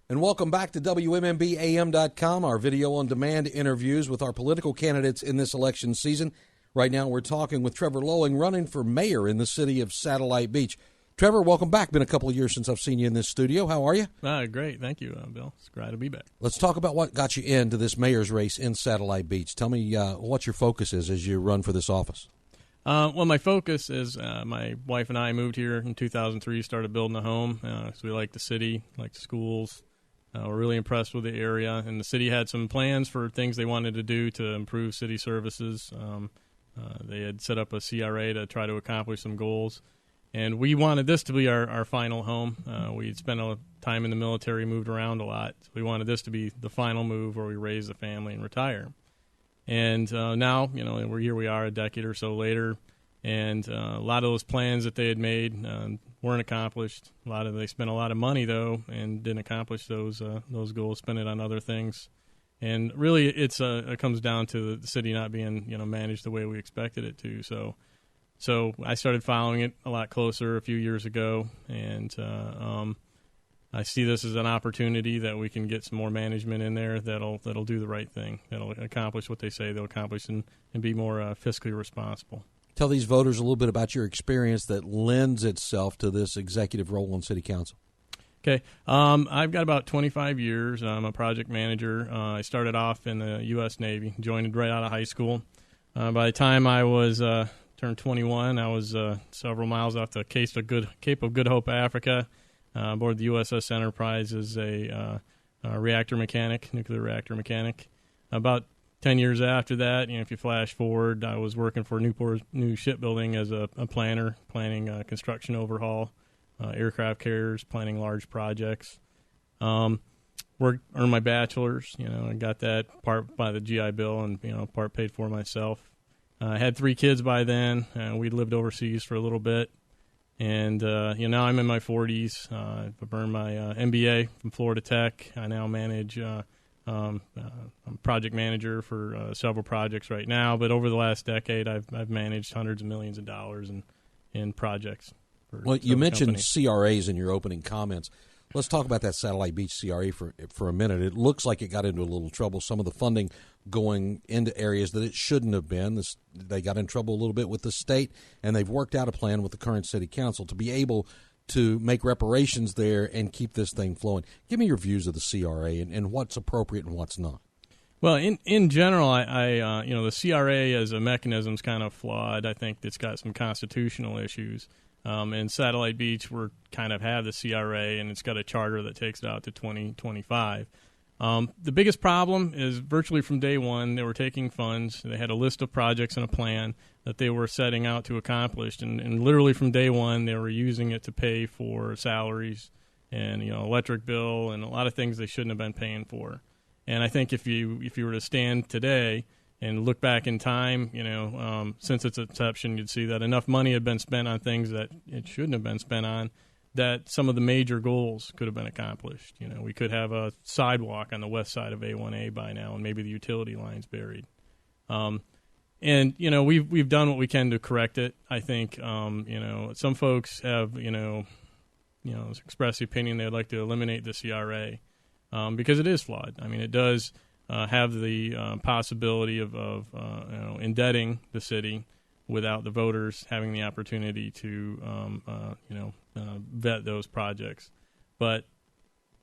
And welcome back to WMMBAM.com, our video-on-demand interviews with our political candidates in this election season. Right now we're talking with Trevor Lowing, running for mayor in the city of Satellite Beach. Trevor, welcome back. Been a couple of years since I've seen you in this studio. How are you? Great. Thank you, Bill. It's glad to be back. Let's talk about what got you into this mayor's race in Satellite Beach. Tell me what your focus is as you run for this office. Well, my focus is my wife and I moved here in 2003, started building a home. So we like the city, like the schools. We're really impressed with the area, and the city had some plans for things they wanted to do to improve city services. They had set up a CRA to try to accomplish some goals, and we wanted this to be our final home. We had spent a time in the military, moved around a lot. So we wanted this to be the final move where we raise the family and retire. And now, here we are a decade or so later, and a lot of those plans that they had made weren't accomplished. They spent a lot of money though, and didn't accomplish those goals. Spent it on other things, and really, it comes down to the city not being managed the way we expected it to. So I started following it a lot closer a few years ago, and I see this as an opportunity that we can get some more management in there that'll do the right thing, that'll accomplish what they say they'll accomplish, and be more fiscally responsible. Tell these voters a little bit about your experience that lends itself to this executive role on City Council. Okay. I've got about 25 years. I'm a project manager. I started off in the U.S. Navy, joined right out of high school. By the time I was turned 21, I was several miles off the Cape of Good Hope, Africa, aboard the USS Enterprise as a reactor mechanic, nuclear reactor mechanic. About 10 years after that, if you flash forward, I was working for Newport New Shipbuilding as a planner, planning construction overhaul, aircraft carriers, planning large projects. Earned my bachelor's, I got that part by the GI Bill and, part paid for myself. I had 3 kids by then. We'd lived overseas for a little bit. And, now I'm in my 40s. I've earned my MBA from Florida Tech. I now manage I'm a project manager for several projects right now, but over the last decade, I've managed hundreds of millions of dollars in projects. Well, you mentioned CRAs in your opening comments. Let's talk about that Satellite Beach CRA for a minute. It looks like it got into a little trouble. Some of the funding going into areas that it shouldn't have been. They got in trouble a little bit with the state, and they've worked out a plan with the current city council to be able to make reparations there and keep this thing flowing. Give me your views of the CRA and what's appropriate and what's not. Well, in general, I the CRA as a mechanism is kind of flawed. I think it's got some constitutional issues. In Satellite Beach, we kind of have the CRA, and it's got a charter that takes it out to 2025. The biggest problem is virtually from day one, they were taking funds. They had a list of projects and a plan that they were setting out to accomplish, and literally from day one, they were using it to pay for salaries and electric bill and a lot of things they shouldn't have been paying for. And I think if you were to stand today and look back in time, since its inception, you'd see that enough money had been spent on things that it shouldn't have been spent on, that some of the major goals could have been accomplished. We could have a sidewalk on the west side of A1A by now, and maybe the utility line's buried. And we've done what we can to correct it. I think some folks have expressed the opinion they'd like to eliminate the CRA because it is flawed. I mean, it does have the possibility of indebting the city without the voters having the opportunity to vet those projects. But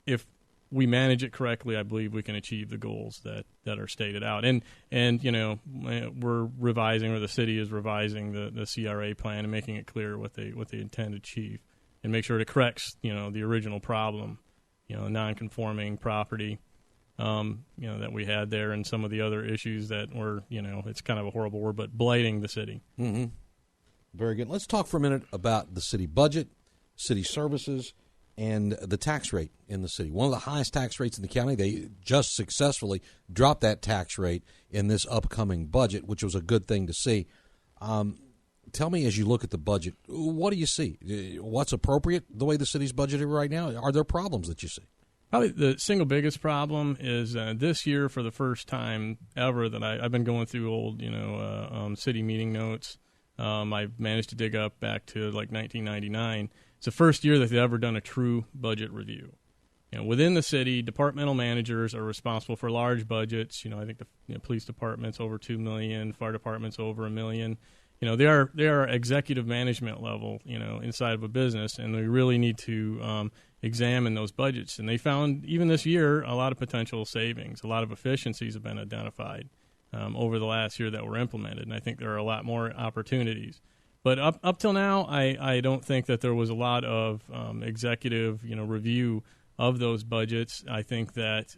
if we manage it correctly, I believe we can achieve the goals that are stated out. And we're revising, or the city is revising the CRA plan and making it clear what they intend to achieve, and make sure it corrects the original problem, non-conforming property that we had there, and some of the other issues that were it's kind of a horrible word, but blighting the city. Mm-hmm. Very good. Let's talk for a minute about the city budget, city services, and the tax rate in the city. One of the highest tax rates in the county. They just successfully dropped that tax rate in this upcoming budget, which was a good thing to see. Tell me, as you look at the budget, what do you see? What's appropriate the way the city's budgeted right now? Are there problems that you see? Probably the single biggest problem is this year, for the first time ever, that I've been going through old city meeting notes. I've managed to dig up back to like 1999. It's the first year that they've ever done a true budget review. within the city, departmental managers are responsible for large budgets. I think the police department's over $2 million, fire department's over $1 million. They are executive management level, inside of a business, and we really need to examine those budgets. And they found, even this year, a lot of potential savings. A lot of efficiencies have been identified over the last year that were implemented, and I think there are a lot more opportunities. But up till now, I don't think that there was a lot of executive, review of those budgets. I think that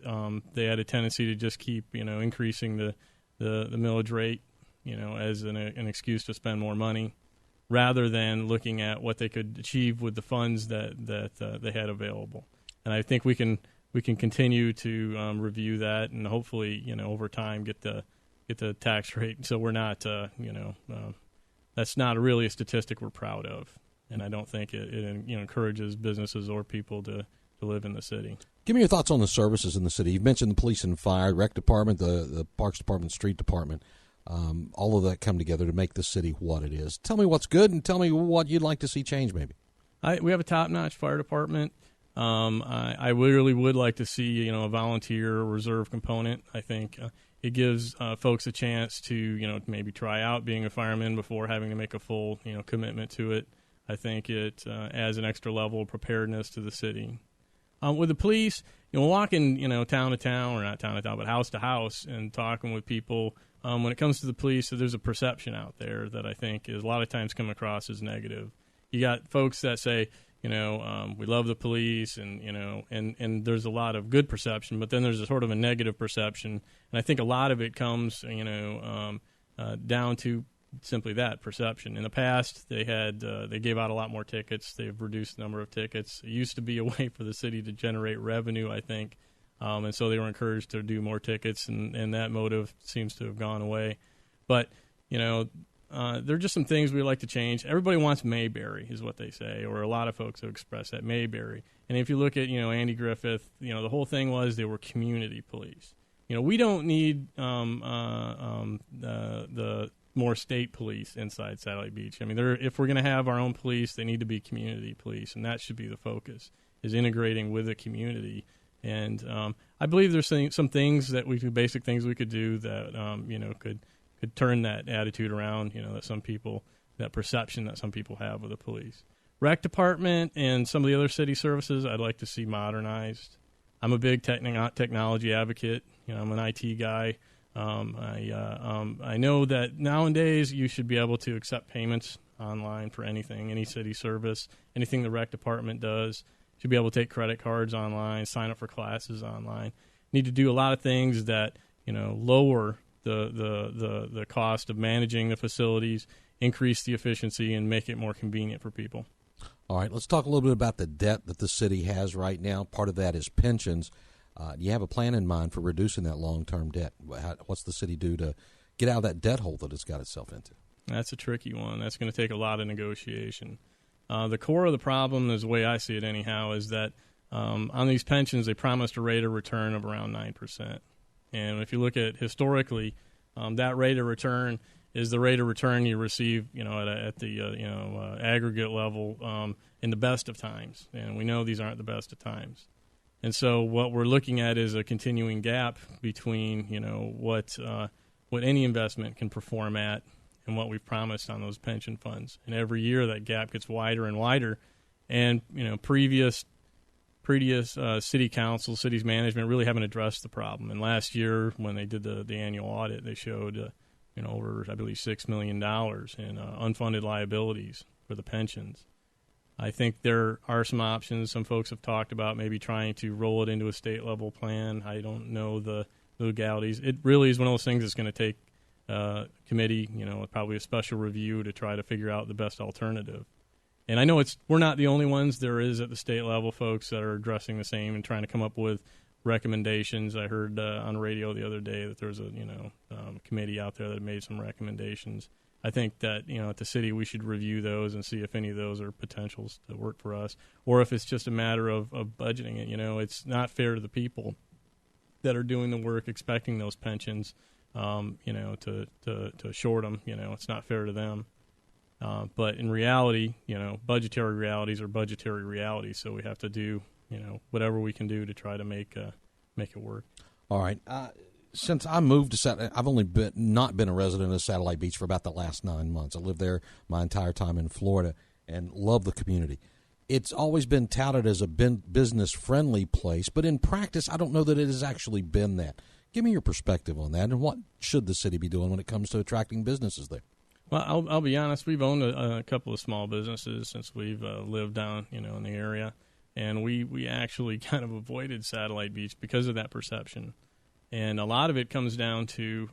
they had a tendency to just keep, increasing the millage rate, as an excuse to spend more money, rather than looking at what they could achieve with the funds that they had available. And I think we can continue to review that, and hopefully, over time get the tax rate so we're not, that's not really a statistic we're proud of, and I don't think it encourages businesses or people to live in the city. Give me your thoughts on the services in the city. You've mentioned the police and fire, rec department, the parks department, street department. All of that come together to make the city what it is. Tell me what's good, and tell me what you'd like to see change, maybe. We have a top-notch fire department. I really would like to see, a volunteer reserve component. I think it gives folks a chance to, maybe try out being a fireman before having to make a full, commitment to it. I think it adds an extra level of preparedness to the city. With the police, walking, town to town, or not town to town, but house to house, and talking with people. When it comes to the police, there's a perception out there that I think is a lot of times come across as negative. You got folks that say, we love the police, and and there's a lot of good perception, but then there's a sort of a negative perception, and I think a lot of it comes, down to simply that perception. In the past, they gave out a lot more tickets. They've reduced the number of tickets. It used to be a way for the city to generate revenue, I think, and so they were encouraged to do more tickets, and that motive seems to have gone away. But there are just some things we'd like to change. Everybody wants Mayberry, is what they say, or a lot of folks have expressed that, Mayberry. And if you look at, Andy Griffith, the whole thing was they were community police. We don't need the more state police inside Satellite Beach. I mean, if we're going to have our own police, they need to be community police, and that should be the focus, is integrating with the community. And I believe there's some things that basic things we could do that, could turn that attitude around, that perception that some people have with the police. Rec department and some of the other city services I'd like to see modernized. I'm a big technology advocate. I'm an IT guy. I know that nowadays you should be able to accept payments online for anything, any city service, anything the rec department does. Should be able to take credit cards online, sign up for classes online. Need to do a lot of things that lower the cost of managing the facilities, increase the efficiency, and make it more convenient for people. All right, let's talk a little bit about the debt that the city has right now. Part of that is pensions. Do you have a plan in mind for reducing that long-term debt? What's the city do to get out of that debt hole that it's got itself into? That's a tricky one. That's going to take a lot of negotiation. The core of the problem, is the way I see it anyhow, is that on these pensions, they promised a rate of return of around 9%. And if you look at historically, that rate of return is the rate of return you receive, at the aggregate level in the best of times. And we know these aren't the best of times. And so what we're looking at is a continuing gap between, what any investment can perform at and what we've promised on those pension funds. And every year that gap gets wider and wider. And, previous city council, cities management really haven't addressed the problem. And last year when they did the annual audit, they showed, over, I believe, $6 million in unfunded liabilities for the pensions. I think there are some options. Some folks have talked about maybe trying to roll it into a state-level plan. I don't know the legalities. It really is one of those things that's going to take committee, probably a special review to try to figure out the best alternative. And I know we're not the only ones. There is at the state level folks that are addressing the same and trying to come up with recommendations. I heard on radio the other day that there was a committee out there that made some recommendations. I think that at the city we should review those and see if any of those are potentials to work for us, or if it's just a matter of budgeting it. It's not fair to the people that are doing the work, expecting those pensions, to short them. It's not fair to them. But in reality, budgetary realities are budgetary realities. So we have to do whatever we can do to try to make it work. All right. Since I moved to I've only not been a resident of Satellite Beach for about the last 9 months. I lived there my entire time in Florida and love the community. It's always been touted as a business-friendly place, but in practice, I don't know that it has actually been that. Give me your perspective on that, and what should the city be doing when it comes to attracting businesses there? Well, I'll be honest. We've owned a couple of small businesses since we've lived down, in the area, and we actually kind of avoided Satellite Beach because of that perception. And a lot of it comes down to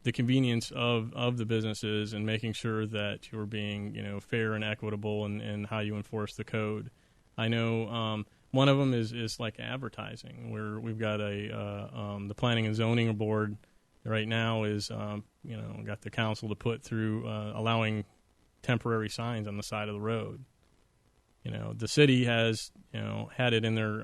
the convenience of the businesses and making sure that you're being, fair and equitable in how you enforce the code. I know one of them is like advertising, where we've got the Planning and Zoning Board right now is, got the council to put through allowing temporary signs on the side of the road. The city has, had it in their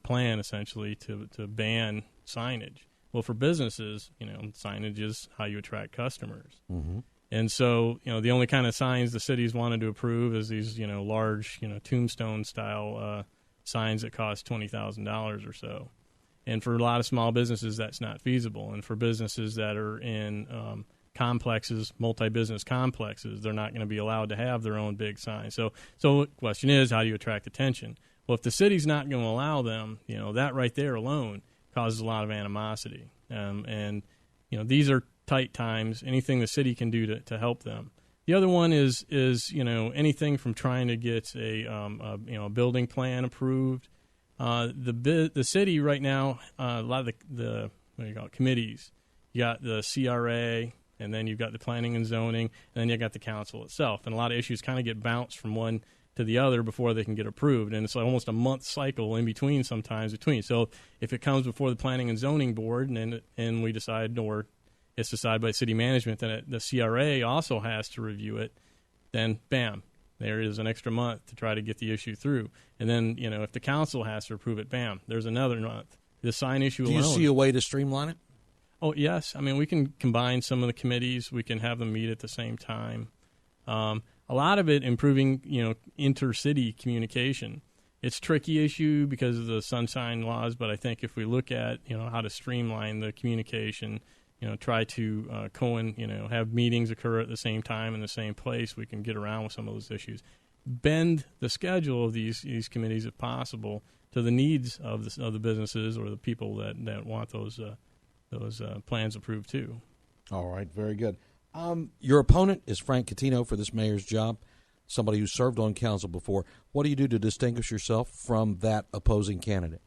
plan essentially to ban signage. Well, for businesses, signage is how you attract customers. Mm-hmm. And so, the only kind of signs the city's wanted to approve is these, large, tombstone style signs that cost $20,000 or so. And for a lot of small businesses, that's not feasible. And for businesses that are in complexes, multi-business complexes, they're not going to be allowed to have their own big signs. So the question is, how do you attract attention? Well, if the city's not going to allow them, that right there alone causes a lot of animosity. And these are tight times. Anything the city can do to help them. The other one is anything from trying to get a building plan approved. The city right now, a lot of the what do you call it, committees. You got the CRA, and then you've got the planning and zoning, and then you got the council itself. And a lot of issues kind of get bounced from one to the other before they can get approved. And it's almost a month cycle in between sometimes between. So if it comes before the Planning and Zoning Board and we decide, or it's decided by city management that the CRA also has to review it, then bam, there is an extra month to try to get the issue through. And then, if the council has to approve it, bam, there's another month. The sign issue alone. Do you see a way to streamline it? Oh, yes. I mean, we can combine some of the committees. We can have them meet at the same time. A lot of it improving, intercity communication. It's a tricky issue because of the sunshine laws, but I think if we look at, how to streamline the communication, try to have meetings occur at the same time in the same place, we can get around with some of those issues. Bend the schedule of these committees, if possible, to the needs of the businesses or the people that want those plans approved too. All right, very good. Your opponent is Frank Cuttino for this mayor's job, somebody who served on council before. What do you do to distinguish yourself from that opposing candidate?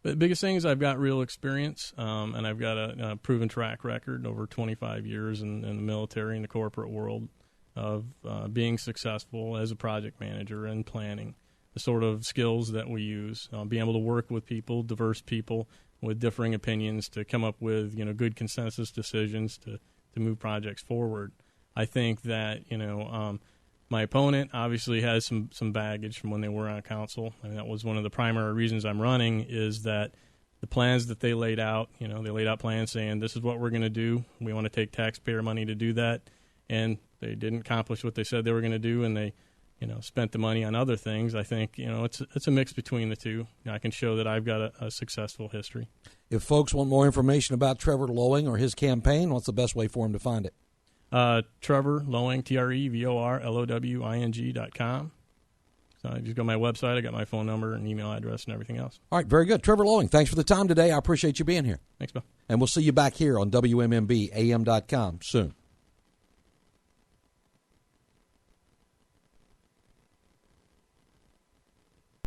The biggest thing is I've got real experience, and I've got a proven track record over 25 years in the military and the corporate world of being successful as a project manager and planning, the sort of skills that we use, being able to work with people, diverse people with differing opinions to come up with good consensus decisions to move projects forward. I think that my opponent obviously has some baggage from when they were on council. I mean, that was one of the primary reasons I'm running, is that the plans that they laid out, they laid out plans saying this is what we're going to do. We want to take taxpayer money to do that, and they didn't accomplish what they said they were going to do, and they spent the money on other things. I think it's a mix between the two. I can show that I've got a successful history. If folks want more information about Trevor Lowing or his campaign, what's the best way for them to find it? Trevor Lowing, TrevorLowing.com. So I just go to my website. I got my phone number and email address and everything else. All right, very good. Trevor Lowing, thanks for the time today. I appreciate you being here. Thanks, Bill. And we'll see you back here on WMMB AM.com soon.